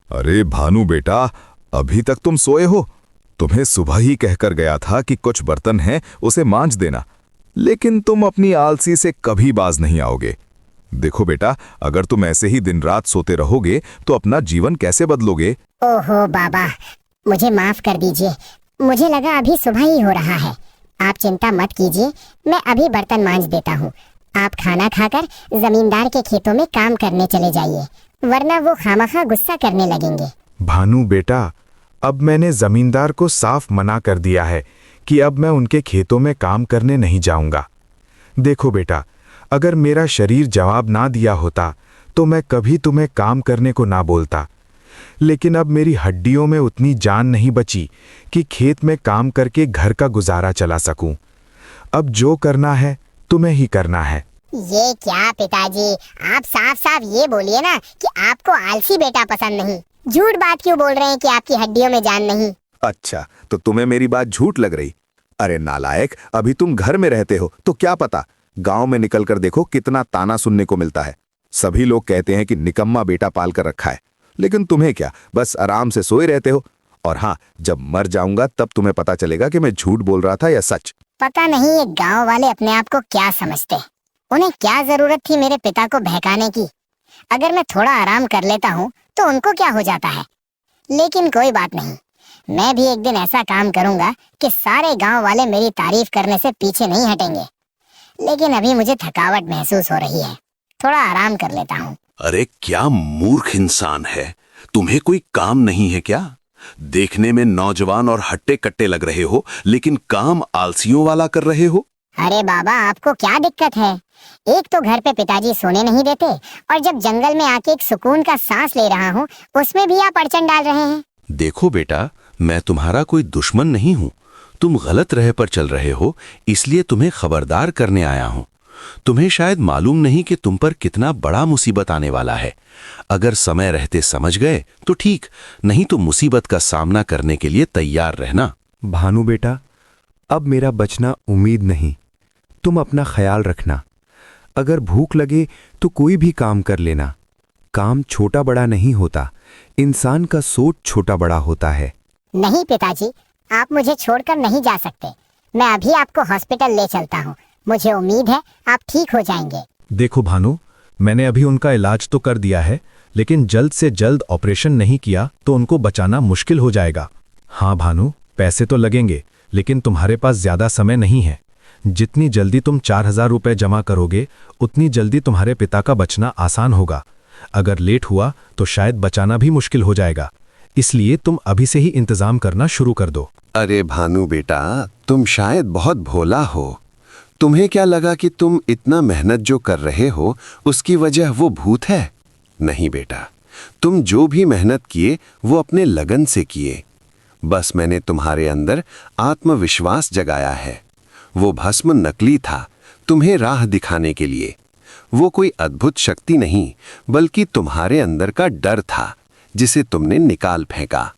अरे भानु बेटा, अभी तक तुम सोए हो? तुम्हें सुबह ही कहकर गया था कि कुछ बर्तन हैं उसे मांज देना, लेकिन तुम अपनी आलसी से कभी बाज नहीं आओगे। देखो बेटा, अगर तुम ऐसे ही दिन रात सोते रहोगे तो अपना जीवन कैसे बदलोगे? ओहो बाबा, मुझे माफ कर दीजिए। मुझे लगा अभी सुबह ही हो रहा है। आप चिंता मत कीजिए, मैं अभी बर्तन मांज देता हूँ। आप खाना खाकर जमींदार के खेतों में काम करने चले जाइए, वरना वो खामखा गुस्सा करने लगेंगे। भानु बेटा, अब मैंने जमींदार को साफ मना कर दिया है कि अब मैं उनके खेतों में काम करने नहीं जाऊंगा। देखो बेटा, अगर मेरा शरीर जवाब ना दिया होता तो मैं कभी तुम्हें काम करने को ना बोलता, लेकिन अब मेरी हड्डियों में उतनी जान नहीं बची कि खेत में काम करके घर का गुजारा चला सकूं। अब जो करना है तुम्हें ही करना है। ये क्या पिताजी, आप साफ साफ ये बोलिए ना कि आपको आलसी बेटा पसंद नहीं। झूठ बात क्यों बोल रहे हैं कि आपकी हड्डियों में जान नहीं? अच्छा, तो तुम्हें मेरी बात झूठ लग रही? अरे नालायक, अभी तुम घर में रहते हो तो क्या पता, गांव में निकलकर देखो कितना ताना सुनने को मिलता है। सभी लोग कहते हैं कि निकम्मा बेटा पाल कर रखा है, लेकिन तुम्हें क्या, बस आराम से सोए रहते हो। और हाँ, जब मर जाऊंगा तब तुम्हें पता चलेगा कि मैं झूठ बोल रहा था या सच। पता नहीं ये गांव वाले अपने आप को क्या समझते। उन्हें क्या जरूरत थी मेरे पिता को बहकाने की? अगर मैं थोड़ा आराम कर लेता हूँ तो उनको क्या हो जाता है। लेकिन कोई बात नहीं, मैं भी एक दिन ऐसा काम करूंगा कि सारे गांव वाले मेरी तारीफ करने से पीछे नहीं हटेंगे। लेकिन अभी मुझे थकावट महसूस हो रही है, थोड़ा आराम कर लेता हूँ। अरे क्या मूर्ख इंसान है, तुम्हें कोई काम नहीं है क्या? देखने में नौजवान और हट्टे कट्टे लग रहे हो, लेकिन काम आलसियों वाला कर रहे हो। अरे बाबा, आपको क्या दिक्कत है? एक तो घर पे पिताजी सोने नहीं देते, और जब जंगल में आके एक सुकून का सांस ले रहा हूँ उसमें भी आप अड़चन डाल रहे हैं। देखो बेटा, मैं तुम्हारा कोई दुश्मन नहीं हूँ। तुम गलत राह पर चल रहे हो, इसलिए तुम्हें खबरदार करने आया हूँ। तुम्हें शायद मालूम नहीं कि तुम पर कितना बड़ा मुसीबत आने वाला है। अगर समय रहते समझ गए तो ठीक, नहीं तो मुसीबत का सामना करने के लिए तैयार रहना। भानु बेटा, अब मेरा बचना उम्मीद नहीं। तुम अपना ख्याल रखना। अगर भूख लगे तो कोई भी काम कर लेना। काम छोटा बड़ा नहीं होता, इंसान का सोच छोटा बड़ा होता है। नहीं पिताजी, आप मुझे छोड़कर नहीं जा सकते। मैं अभी आपको हॉस्पिटल ले चलता हूँ। मुझे उम्मीद है आप ठीक हो जाएंगे। देखो भानु, मैंने अभी उनका इलाज तो कर दिया है, लेकिन जल्द से जल्द ऑपरेशन नहीं किया तो उनको बचाना मुश्किल हो जाएगा। हाँ भानु, पैसे तो लगेंगे, लेकिन तुम्हारे पास ज्यादा समय नहीं है। जितनी जल्दी तुम 4000 रुपए जमा करोगे, उतनी जल्दी तुम्हारे पिता का बचना आसान होगा। अगर लेट हुआ तो शायद बचाना भी मुश्किल हो जाएगा, इसलिए तुम अभी से ही इंतजाम करना शुरू कर दो। अरे भानु बेटा, तुम शायद बहुत भोला हो। तुम्हें क्या लगा कि तुम इतना मेहनत जो कर रहे हो उसकी वजह वो भूत है? नहीं बेटा, तुम जो भी मेहनत किए वो अपने लगन से किए। बस मैंने तुम्हारे अंदर आत्मविश्वास जगाया है। वो भस्म नकली था, तुम्हें राह दिखाने के लिए। वो कोई अद्भुत शक्ति नहीं, बल्कि तुम्हारे अंदर का डर था जिसे तुमने निकाल फेंका।